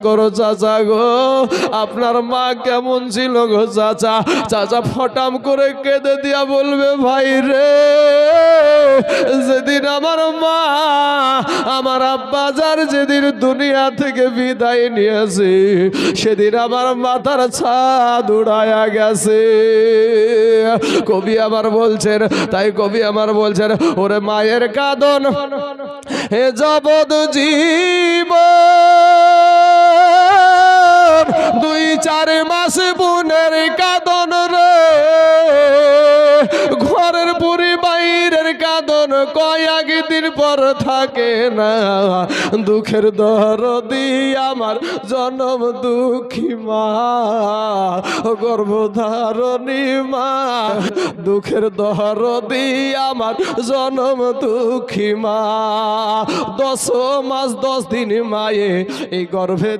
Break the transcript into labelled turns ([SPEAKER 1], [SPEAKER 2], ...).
[SPEAKER 1] করো চাচা গো, আপনার মা কেমন ছিল গো চাচা? চাচা ফটাম করে কেঁদে দিয়া বলবে, ভাই রে, যেদিন আমার মা আমার আব্বাজার যেদিন দুনিয়া থেকে বিদায় নিয়েছে, সেদিন আমার মাথার ছাদ উড়ায়া গেছে। কবি আমার বলছেন, তাই কবি আমার বলছেন, ওরে মায়ের কাঁদন হে জবদ জীব, 2-4 মাস বোনের কাঁদন রে, ঘরের পুরি বাইরের কাঁদন কয়েকদিন পর থাকে না। দুঃখের দরদি আমার জনম দুঃখী মা, গর্ভধারণী মা, দুঃখের দরদি আমার জনম দুঃখী মা। 10 মাস 10 দিন মায়ে এই গর্ভে